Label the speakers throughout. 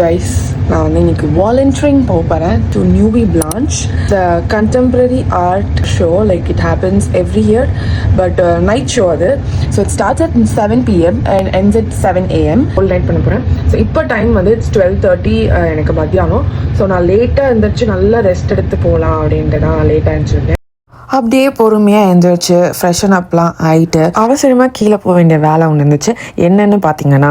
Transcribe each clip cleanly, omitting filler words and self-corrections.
Speaker 1: guys, நான் வந்து இன்னைக்கு வாலண்டியரிங் போக போகிறேன் to Nuit Blanche the contemporary art show. Like it happens every year, but night show அது. So it starts at 7 PM and ends at 7 AM. Full night பண்ண போகிறேன். So இப்போ time வந்து இட்ஸ் 12:30 எனக்கு மத்தியானம். ஸோ நான் லேட்டாக எழுந்திரிச்சு நல்லா ரெஸ்ட் எடுத்து போகலாம் அப்படின்ட்டு தான் லேட்டாக எழுந்திருக்கேன். அப்படியே பொறுமையாக எழுந்திரிச்சு ஃப்ரெஷன் அப்லாம் ஆகிட்டு அவசரமாக கீழே போக வேண்டிய வேலை ஒன்று இருந்துச்சு. என்னென்னு பார்த்தீங்கன்னா,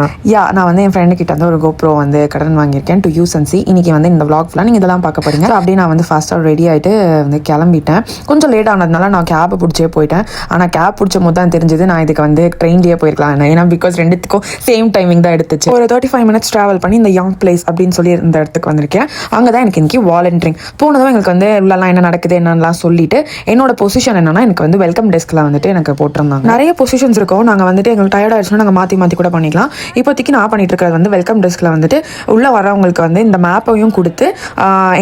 Speaker 1: நான் வந்து என் ஃப்ரெண்டு கிட்ட வந்து ஒரு GoPro வந்து கடன் வாங்கியிருக்கேன் டு யூஸ் அண்ட் சி. இன்னைக்கு வந்து இந்த vlog ஃபுல்லாக நீங்கள் இதெல்லாம் பார்க்க போறீங்க. அப்படியே நான் வந்து ஃபாஸ்ட்டாக ரெடி ஆகிட்டு வந்து கிளம்பிட்டேன். கொஞ்சம் லேட் ஆனதுனால நான் கேபை பிடிச்சே போயிட்டேன். ஆனால் கேப் பிடிச்ச போது தான் தெரிஞ்சது நான் இதுக்கு வந்து ட்ரெயின்லேயே போயிருக்கலாம். ஏன்னா பிகாஸ் ரெண்டுத்துக்கும் சேம் டைமிங் தான் எடுத்துச்சு. ஒரு 35 minutes ட்ராவல் பண்ணி இந்த யங் பிளேஸ் அப்படின்னு சொல்லி இந்த இடத்துக்கு வந்திருக்கேன். அங்கே தான் எனக்கு இன்னைக்கு வாலண்டியரிங் போனதும் எங்களுக்கு வந்து உள்ளலாம் என்ன நடக்குது என்னென்னலாம் சொல்லிட்டு என்னோட பொசிஷன் என்னன்னா, எனக்கு வந்து வெல்கம் டெஸ்க்ல வந்துட்டு எனக்கு போட்டிருந்தாங்க. நிறைய பொசிஷன்ஸ் இருக்கும். நாங்கள் வந்துட்டு எங்களுக்கு டயர்ட் ஆயிடுச்சுன்னா நாங்கள் மாற்றி கூட பண்ணிக்கலாம். இப்போதைக்கு நான் பண்ணிட்டு இருக்கிறது வந்து வெல்கம் டெஸ்க்ல வந்துட்டு உள்ள வரவங்களுக்கு வந்து இந்த மேப்பையும் கொடுத்து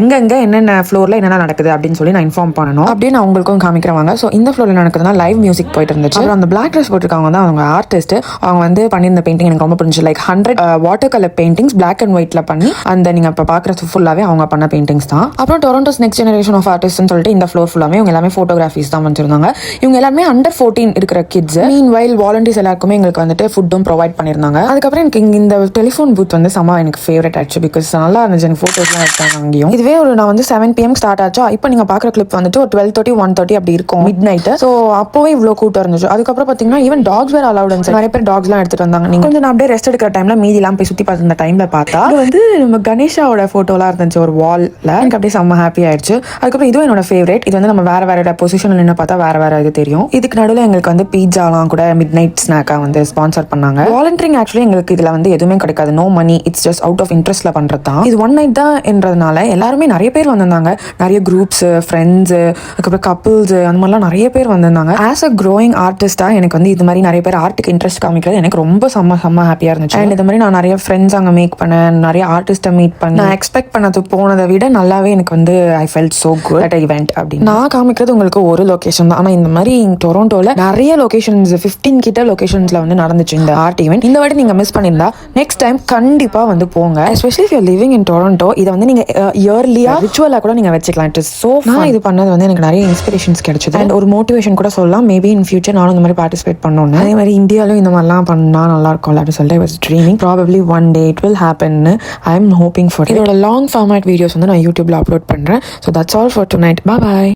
Speaker 1: எங்கெங்க என்னென்ன ஃப்ளோர்ல என்னென்ன நடக்குது அப்படின்னு சொல்லி நான் இன்ஃபார்ம் பண்ணணும் அப்படின்னு நான் உங்களுக்கும் காமிக்கிறவாங்க. ஸோ இந்த ஃப்ளோர்ல நடக்குதுன்னா லைவ் மியூசிக் போயிட்டு இருந்துச்சு. அப்புறம் அந்த பிளாக் ட்ரெஸ் போட்டிருக்காங்க தான் அவங்க ஆர்டிஸ்ட். அவங்க வந்து பண்ணியிருந்த பெயிண்டிங் எனக்கு ரொம்ப பிடிச்சி. Like 100 water colour paintings black and ஒயிட்ல பண்ணி அந்த நீங்க இப்போ பார்க்குறது ஃபுல்லாவே அவங்க பண்ண பெயிண்டிங்ஸ் தான். அப்புறம் டொரண்டோஸ் நெக்ஸ்ட் ஜெனரேஷன் ஆஃப் ஆர்டிஸ்ட்னு சொல்லிட்டு இந்த ஃப்ளோர் ஃபுல்லாமே இவங்க எல்லாமே ஃபோட்டோகிராஃபிஸ் தான் வச்சிருந்தாங்க. இவங்க எல்லாமே அண்டர் 14 இருக்கிற கிட்ஸ். மீன்வைல் வாலண்டியர்ஸ் எல்லாருக்குமே எங்களுக்கு வந்துட்டு ஃபுட்டும் ப்ரொவைட் பண்ணியிருந்தாங்க. அதுக்கப்புறம் எனக்கு இந்த டெலிஃபோன் பூத் வந்து செம்ம எனக்கு ஃபேவரட் ஆச்சு. பிகாஸ் நல்லா இருந்துச்சு. எனக்கு ஃபோட்டோஸ்லாம் எடுத்தாங்க அங்கேயும். இதுவே ஒரு நான் வந்து 7 PM ஸ்டார்ட் ஆச்சா. இப்போ நீங்க பார்க்குற கிளிப் வந்துட்டு ஒரு 12:30 1:30 அப்படி இருக்கும் மிட் நைட்டு. ஸோ அப்போவே இவ்வளோ கூட்டம் இருந்துச்சு. அதுக்கப்புறம் பார்த்தீங்கன்னா ஈவன் டாக்ஸ் வேர் அலவுட். நிறைய பேர் டாக்ஸ்லாம் எடுத்துட்டு வந்தாங்க. நீங்க கொஞ்சம் நான் அப்படியே ரெஸ்ட் எடுக்கிற டைம்ல மீதிலாம் போய் சுற்றி பார்த்து இந்த டைம்ல பார்த்தா வந்து நம்ம கணேஷாவோட ஃபோட்டோலாம் இருந்துச்சு ஒரு வால்ல. எனக்கு அப்படியே செம்ம ஹாப்பி ஆயிடுச்சு. அதுக்கப்புறம் இதுவும் என்னோட ஃபேவரட். இது வந்து நம்ம வேற வேற பொசிஷன்ல நின்று பார்த்தா வேற வேற இது தெரியும். இதுக்கு நடுவில் எங்களுக்கு வந்து பீட்சாலாம் கூட மிட் நைட் ஸ்நாக்காக வந்து ஸ்பான்சர் பண்ணாங்க. வாலண்டியரிங் ஆக்சுவலி எங்களுக்கு இதில் வந்து எதுவுமே கிடைக்காது. No money. It's just out of இன்ட்ரெஸ்ட்ல பண்ணுறது தான். இது ஒன் நைட் தான் என்றதுனால எல்லாருமே நிறைய பேர் வந்திருந்தாங்க. நிறைய குரூப்ஸ், ஃப்ரெண்ட்ஸ், அதுக்கப்புறம் கப்புள்ஸ், அந்த மாதிரிலாம் நிறைய பேர் வந்திருந்தாங்க. ஆஸ் அ க்ரோயிங் ஆர்டிஸ்டாக எனக்கு வந்து இது மாதிரி நிறைய பேர் ஆர்ட்டுக்கு இன்ட்ரெஸ்ட் காமிக்கிறது எனக்கு ரொம்ப செம்ம ஹாப்பியாக இருந்துச்சு. அண்ட் இது மாதிரி நான் நிறைய ஃப்ரெண்ட்ஸ் அங்கே மேக் பண்ணேன். நிறைய ஆர்டிஸ்ட்டை மீட் பண்ணேன். நான் எக்ஸ்பெக்ட் பண்ணது போனதை விட நல்லாவே எனக்கு வந்து I felt so good at event அப்படின்னு. நான் காமிக்கிறது உங்களுக்கு ஒரு லொகேஷன் தான். ஆனால் இந்த மாதிரி டொரண்டோல நிறைய லொகேஷன்ஸ் 15 கிட்ட லொகேஷன்ஸ்ல வந்து நடந்துச்சு இந்த ஆர்ட் ஈவென்ட். இந்த வாட்டி நீங்க மிஸ் பண்ணிருந்தா நெக்ஸ்ட் டைம் கண்டிப்பா வந்து போங்க. Especially if you living in Toronto. இதை வந்து நீங்க இயர்லியா ரிச்சுவலா கூட நீங்க வச்சுக்கலாம். It is so fun. இது பண்ணது வந்து எனக்கு நிறைய இன்ஸ்பிரேஷன்ஸ் கிடைச்சது. அண்ட் ஒரு மோட்டிவேஷன் கூட சொல்லலாம். மேபி இன் ஃபியூச்சர் நானும் இந்த மாதிரி பார்ட்டிசிபேட் பண்ணணும். அதே மாதிரி இந்தியாவிலும் இந்த மாதிரிலாம் பண்ணா நல்லா இருக்கும்ல அப்படின்னு சொல்லிட்டு I was dreaming. Probably one day it will happen. I am hoping for. இதோட லாங் ஃபார்மேட் வீடியோஸ் வந்து நான் யூடியூப்ல அப்லோட் பண்றேன். So that's all for tonight. Bye.